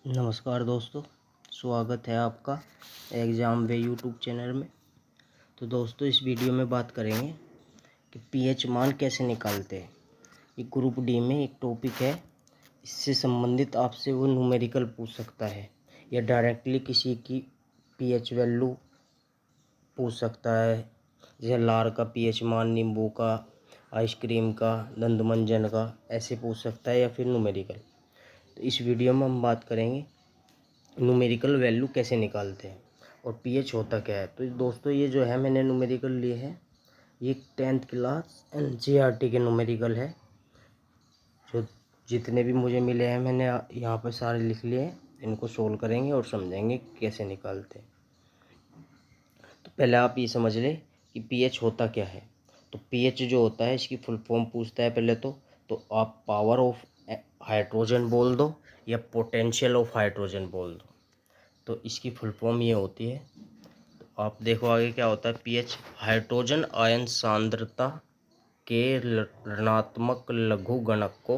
नमस्कार दोस्तों, स्वागत है आपका एग्ज़ाम वे यूट्यूब चैनल में। तो दोस्तों, इस वीडियो में बात करेंगे कि पीएच मान कैसे निकालते हैं। ये ग्रुप डी में एक टॉपिक है। इससे संबंधित आपसे वो न्यूमेरिकल पूछ सकता है या डायरेक्टली किसी की पीएच वैल्यू पूछ सकता है, जैसे लार का पीएच मान, नींबू का, आइसक्रीम का, दंतमंजन का, ऐसे पूछ सकता है या फिर न्यूमेरिकल। तो इस वीडियो में हम बात करेंगे न्यूमेरिकल वैल्यू कैसे निकालते हैं और पीएच होता क्या है। तो दोस्तों, ये जो है मैंने न्यूमेरिकल लिए हैं, ये 10th क्लास एनसीईआरटी के न्यूमेरिकल है। जो जितने भी मुझे मिले हैं मैंने यहाँ पर सारे लिख लिए हैं। इनको सोल्व करेंगे और समझेंगे कैसे निकालते हैं। तो पहले आप ये समझ लें कि पीएच होता क्या है। तो पीएच जो होता है, इसकी फुल फॉर्म पूछता है पहले तो आप पावर ऑफ हाइड्रोजन बोल दो या पोटेंशियल ऑफ हाइड्रोजन बोल दो। तो इसकी फुल फॉर्म ये होती है। आप देखो आगे क्या होता है। पीएच हाइड्रोजन आयन सांद्रता के ऋणात्मक लघुगणक को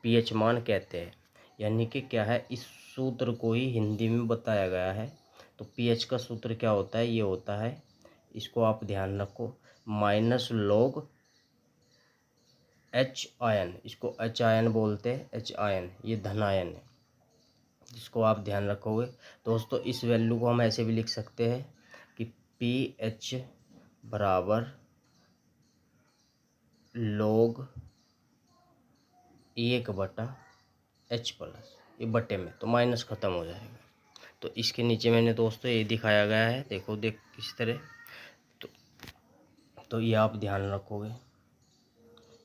पीएच मान कहते हैं। यानी कि क्या है, इस सूत्र को ही हिंदी में बताया गया है। तो पीएच का सूत्र क्या होता है, ये होता है, इसको आप ध्यान रखो, माइनस लॉग एच आयन। इसको एच आयन बोलते हैं। एच आयन ये धन आयन है, जिसको आप ध्यान रखोगे। दोस्तों, इस वैल्यू को हम ऐसे भी लिख सकते हैं कि पी एच बराबर log 1/h+, ये बटे में तो माइनस ख़त्म हो जाएगा। तो इसके नीचे मैंने दोस्तों ये दिखाया गया है, देखो किस तरह। तो ये आप ध्यान रखोगे,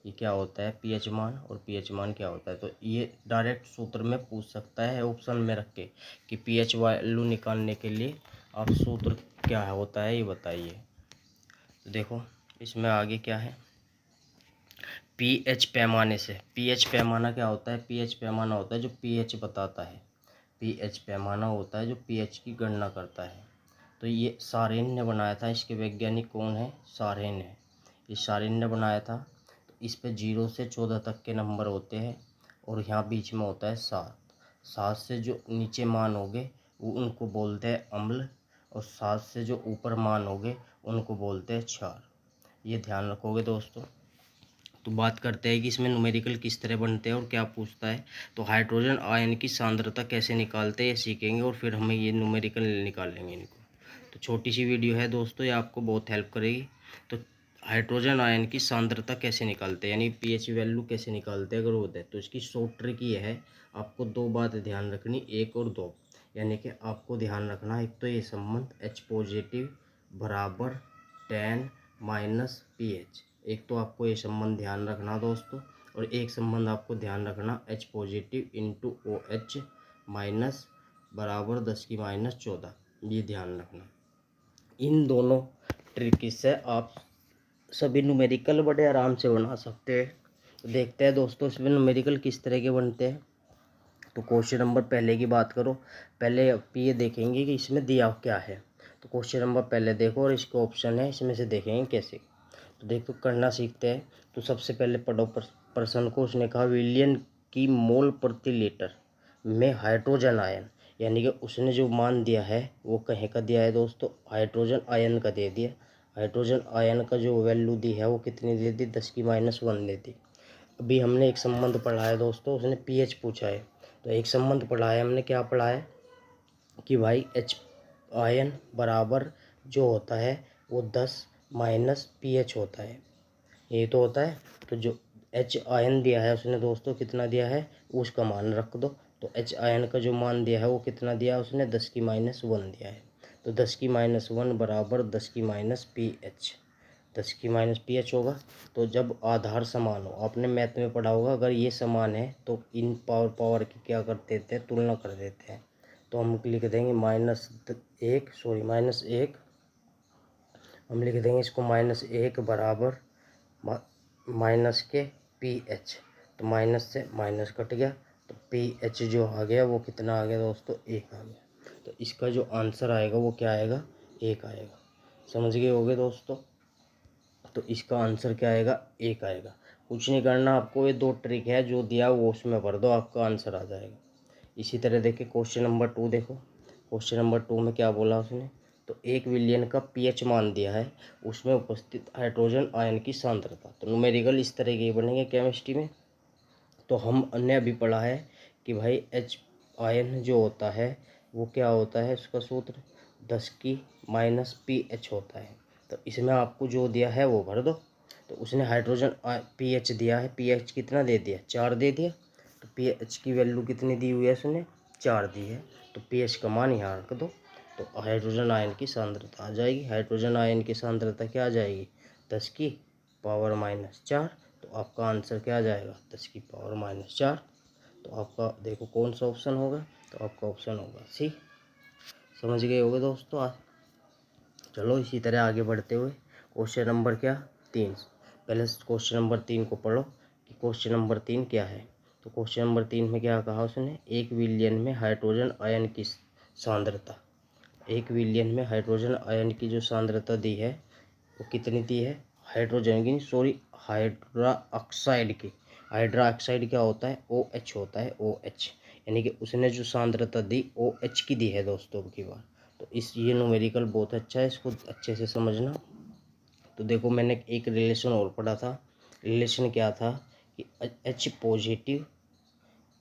ये क्या होता है पीएच मान और पीएच मान क्या होता है। तो ये डायरेक्ट सूत्र में पूछ सकता है ऑप्शन में रख के कि पीएच वैल्यू निकालने के लिए आप सूत्र क्या होता है ये बताइए। तो देखो इसमें आगे क्या है, पीएच पैमाने से। पीएच पैमाना क्या होता है, पीएच पैमाना होता है जो पीएच बताता है। पीएच पैमाना होता है जो पीएच की गणना करता है। तो ये सारेन ने बनाया था, इसके वैज्ञानिक कौन है, सारेन है। ये सारेन ने बनाया था। तो इस पे 0 से 14 तक के नंबर होते हैं और यहाँ बीच में होता है 7। 7 से जो नीचे मान होंगे वो उनको बोलते हैं अम्ल, और 7 से जो ऊपर मान होंगे उनको बोलते हैं क्षार। ये ध्यान रखोगे दोस्तों। तो बात करते हैं कि इसमें न्यूमेरिकल किस तरह बनते हैं और क्या पूछता है। तो हाइड्रोजन आयन की सांद्रता कैसे निकालते हैं ये सीखेंगे और फिर हमें ये न्यूमेरिकल निकालेंगे इनको। तो छोटी सी वीडियो है दोस्तों, ये आपको बहुत हेल्प करेगी। तो हाइड्रोजन आयन की सांद्रता कैसे निकालते हैं, यानी पीएच वैल्यू कैसे निकालते हैं अगर होता है। तो इसकी शॉर्ट ट्रिक ये है, आपको दो बात ध्यान रखनी, एक और दो। यानी कि आपको ध्यान रखना, एक तो ये संबंध H पॉजिटिव बराबर 10 माइनस पीएच। एक तो आपको ये संबंध ध्यान रखना दोस्तों, और एक संबंध आपको ध्यान रखना H positive into OH minus बराबर 10⁻14। ये ध्यान रखना। इन दोनों ट्रिक से आप सभी न्यूमेरिकल बड़े आराम से बना सकते हैं। तो देखते हैं दोस्तों इसमें न्यूमेरिकल किस तरह के बनते हैं। तो क्वेश्चन नंबर पहले की बात करो। पहले ये देखेंगे कि इसमें दिया क्या है। तो क्वेश्चन नंबर पहले देखो और इसके ऑप्शन है, इसमें से देखेंगे कैसे। तो देखो करना सीखते हैं। तो सबसे पहले पढ़ो प्रश्न को। उसने कहा विलियन की मोल प्रति लीटर में हाइड्रोजन आयन, यानी कि उसने जो मान दिया है वो कहीं का दिया है दोस्तों, हाइड्रोजन आयन का दे दिया। हाइड्रोजन आयन का जो वैल्यू दी है वो कितनी दे दी, 10⁻1 दे दी। अभी हमने एक संबंध पढ़ा है दोस्तों, उसने पीएच पूछा है। तो एक संबंध पढ़ा है हमने, क्या पढ़ा है कि भाई एच आयन बराबर जो होता है वो 10 माइनस पीएच होता है, ये तो होता है। तो जो एच आयन दिया है उसने दोस्तों कितना दिया है, उसका मान रख दो। तो एच आयन का जो मान दिया है वो कितना दिया है उसने, 10⁻1 दिया है। तो 10⁻1 बराबर 10⁻पीएच, 10⁻पीएच होगा। तो जब आधार समान हो, आपने मैथ में पढ़ा होगा, अगर ये समान है तो इन पावर पावर की क्या कर देते हैं, तुलना कर देते हैं। तो हम लिख देंगे -1 हम लिख देंगे इसको -1 बराबर माइनस के पीएच। तो माइनस से माइनस कट गया, तो पीएच जो आ गया वो कितना आ गया दोस्तों, 1 आ गया। तो इसका जो आंसर आएगा वो क्या आएगा, 1 आएगा। समझ गए होगे दोस्तों। तो इसका आंसर क्या आएगा, 1 आएगा। कुछ नहीं करना आपको, ये दो ट्रिक है जो दिया वो उसमें भर दो, आपका आंसर आ जाएगा। इसी तरह देखिए क्वेश्चन नंबर 2 देखो। क्वेश्चन नंबर 2 में क्या बोला उसने, तो 1 विलियन का पीएच मान दिया है, उसमें उपस्थित हाइड्रोजन आयन की सांद्रता। तो न्यूमेरिकल इस तरह के बनेंगे केमिस्ट्री में। तो हम ने अभी पढ़ा है कि भाई एच आयन जो होता है वो क्या होता है, उसका सूत्र 10⁻पीएच होता है। तो इसमें आपको जो दिया है वो भर दो। तो उसने हाइड्रोजन पीएच दिया है, पीएच कितना दे दिया, 4 दे दिया। तो पीएच की वैल्यू कितनी दी हुई है उसने, 4 दी है। तो पीएच का मान यहाँ रख दो। तो हाइड्रोजन आयन की सांद्रता आ जाएगी, हाइड्रोजन आयन की सांद्रता क्या आ जाएगी, 10⁻⁴। तो आपका आंसर क्या आ जाएगा, 10⁻⁴। तो आपका देखो कौन सा ऑप्शन होगा, तो आपका ऑप्शन होगा सी। समझ गए होगे दोस्तों आज। चलो इसी तरह आगे बढ़ते हुए क्वेश्चन नंबर क्या 3। पहले क्वेश्चन नंबर 3 को पढ़ो कि क्वेश्चन नंबर 3 क्या है। तो क्वेश्चन नंबर 3 में क्या कहा उसने, 1 विलियन में हाइड्रोजन आयन की सांद्रता। 1 विलियन में हाइड्रोजन आयन की जो सांद्रता दी है वो कितनी दी है, हाइड्रोजन की सॉरी हाइड्रा ऑक्साइड की। हाइड्रा ऑक्साइड क्या होता है, OH होता है, OH। यानी कि उसने जो सांद्रता दी OH की दी है दोस्तों की बार। तो इस ये न्यूमेरिकल बहुत अच्छा है, इसको अच्छे से समझना। तो देखो मैंने एक रिलेशन और पढ़ा था। रिलेशन क्या था कि H positive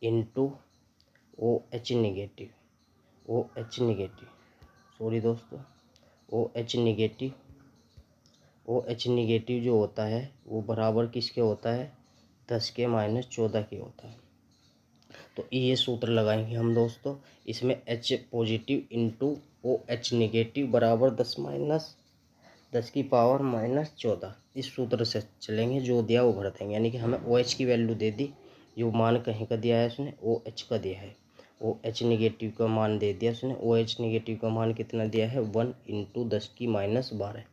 into OH negative, OH negative sorry दोस्तों OH निगेटिव, OH निगेटिव जो होता है वो बराबर किसके होता है, 10⁻14 के होता है। तो ये सूत्र लगाएंगे हम दोस्तों। इसमें H positive into OH negative बराबर 10⁻14। इस सूत्र से चलेंगे, जो दिया वो भर देंगे। यानी कि हमें OH की वैल्यू दे दी, जो मान कहीं का दिया है उसने, OH का दिया है। OH निगेटिव का मान दे दिया उसने, OH निगेटिव का मान कितना दिया है, 1 × 10⁻12।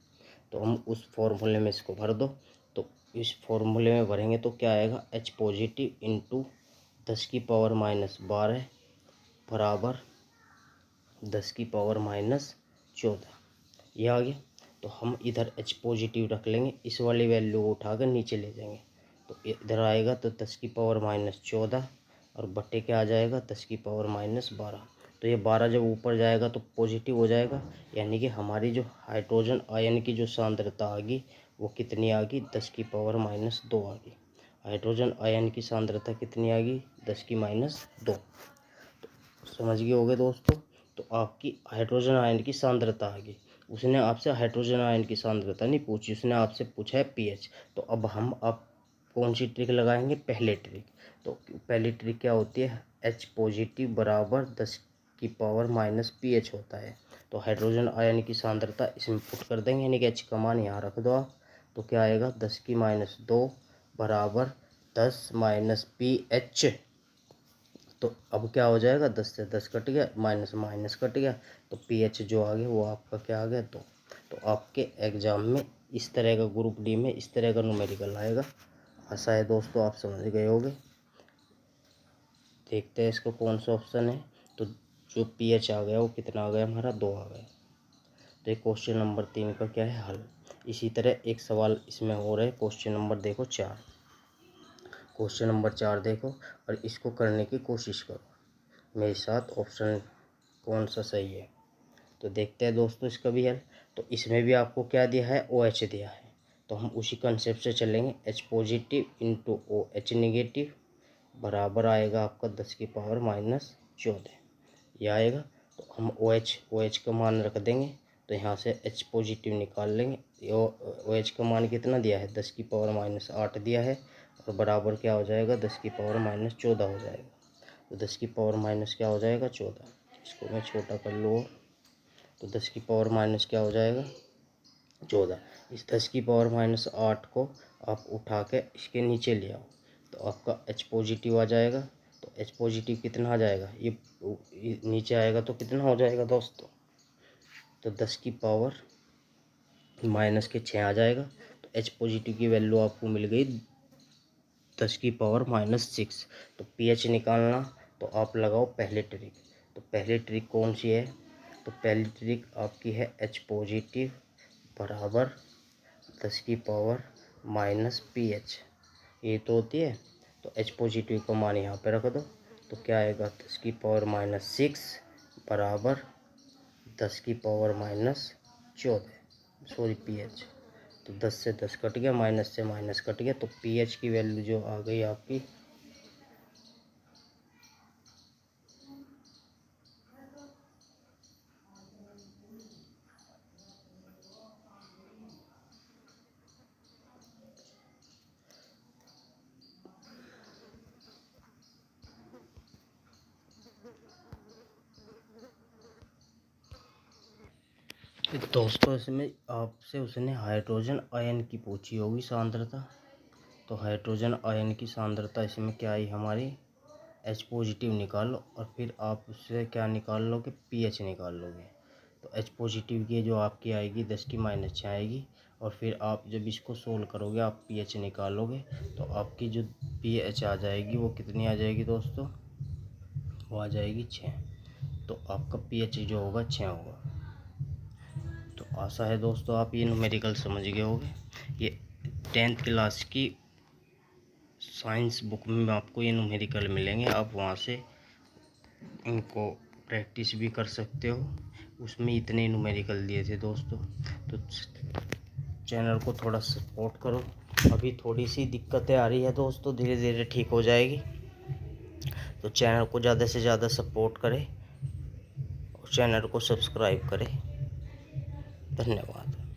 तो हम उस फॉर्मूले में इसको भर दो। तो इस फॉर्मूले में भरेंगे तो क्या आएगा, H पॉजिटिव इंटू 10⁻12 बराबर 10⁻14। ये आ गया। तो हम इधर H पॉजिटिव रख लेंगे, इस वाली वैल्यू को उठाकर नीचे ले जाएंगे। तो इधर आएगा तो 10⁻14 और बट्टे क्या आ जाएगा, 10⁻12। तो ये 12 जब ऊपर जाएगा तो पॉजिटिव हो जाएगा। यानी कि हमारी जो हाइड्रोजन आयन की जो सांद्रता आ गई वो कितनी आ गई, 10⁻2 आ गई। हाइड्रोजन आयन की सांद्रता कितनी आ गई, 10⁻2। समझ गए होगे दोस्तों। तो आपकी हाइड्रोजन आयन की सांद्रता आ गई। उसने आपसे हाइड्रोजन आयन की सांद्रता नहीं पूछी, उसने आपसे पूछा है पीएच। तो अब हम आप कौन सी ट्रिक लगाएंगे, पहले ट्रिक। तो पहली ट्रिक क्या होती है, H पॉजिटिव बराबर 10⁻पीएच होता है। तो हाइड्रोजन आयन की सांद्रता इसमें पुट कर देंगे, यानी कि H का मान यहाँ रख दो आप। तो क्या आएगा, 10⁻2 बराबर 10 - pH। तो अब क्या हो जाएगा, 10 से 10 कट गया, माइनस माइनस कट गया। तो पीएच जो आ गया वो आपका क्या आ गया, 2। तो आपके एग्ज़ाम में इस तरह का ग्रुप डी में इस तरह का न्यूमेरिकल आएगा। आशा है दोस्तों आप समझ गए होगे। देखते हैं इसका कौन सा ऑप्शन है। तो जो पीएच आ गया वो कितना आ गया हमारा, 2 आ गया। तो ये क्वेश्चन नंबर 3 का क्या है, हल। इसी तरह एक सवाल इसमें हो रहा है, क्वेश्चन नंबर देखो 4। क्वेश्चन नंबर 4 देखो और इसको करने की कोशिश करो मेरे साथ, ऑप्शन कौन सा सही है। तो देखते हैं दोस्तों इसका भी हल। तो इसमें भी आपको क्या दिया है, OH दिया है। तो हम उसी कंसेप्ट से चलेंगे, H positive into OH negative बराबर आएगा आपका 10⁻14 ये आएगा। तो हम OH का मान रख देंगे। तो यहाँ से H पॉजिटिव निकाल लेंगे। OH का मान कितना दिया है, 10⁻8 दिया है। और बराबर क्या हो जाएगा, 10⁻14 हो जाएगा। तो 10 क्या हो जाएगा, 14। इसको मैं छोटा कर लूँ। तो 10 क्या हो जाएगा, 14। इस 10⁻8 को आप उठा के इसके नीचे ले आओ तो आपका H पॉजिटिव आ जाएगा। तो H पॉजिटिव कितना आ जाएगा, ये नीचे आएगा तो कितना हो जाएगा दोस्तों, तो 10⁻6 आ जाएगा। तो H पॉजिटिव की वैल्यू आपको मिल गई 10⁻6। तो pH निकालना, तो आप लगाओ पहले ट्रिक। तो पहली ट्रिक कौन सी है, तो पहली ट्रिक आपकी है H पॉजिटिव बराबर 10⁻पीएच, ये तो होती है। तो H पॉजिटिव का मान यहाँ पे रख दो। तो क्या आएगा 10⁻⁻6 बराबर 10⁻⁻14 सॉरी pH। तो 10 से 10 कट गया, माइनस से माइनस कट गया, तो pH की वैल्यू जो आ गई आपकी दोस्तों इसमें आपसे उसने हाइड्रोजन आयन की पूछी होगी सांद्रता। तो हाइड्रोजन आयन की सांद्रता इसमें क्या आई हमारी H पॉजिटिव निकालो और फिर आप उससे क्या निकाल लोगे pH निकाल लोगे। तो H पॉजिटिव की जो आपकी आएगी 10⁻⁻6 आएगी और फिर आप जब इसको सोल्व करोगे आप pH निकालोगे तो आपकी जो pH आ जाएगी वो कितनी आ जाएगी दोस्तों, वो आ जाएगी 6। तो आपका pH जो होगा 6 होगा। तो आशा है दोस्तों आप ये न्यूमेरिकल समझ गए होंगे। ये 10th क्लास की साइंस बुक में आपको ये न्यूमेरिकल मिलेंगे, आप वहाँ से इनको प्रैक्टिस भी कर सकते हो। उसमें इतने न्यूमेरिकल दिए थे दोस्तों। तो चैनल को थोड़ा सपोर्ट करो। अभी थोड़ी सी दिक्कतें आ रही है दोस्तों, धीरे धीरे ठीक हो जाएगी। तो चैनल को ज़्यादा से ज़्यादा सपोर्ट करें और चैनल को सब्सक्राइब करें। धन्यवाद।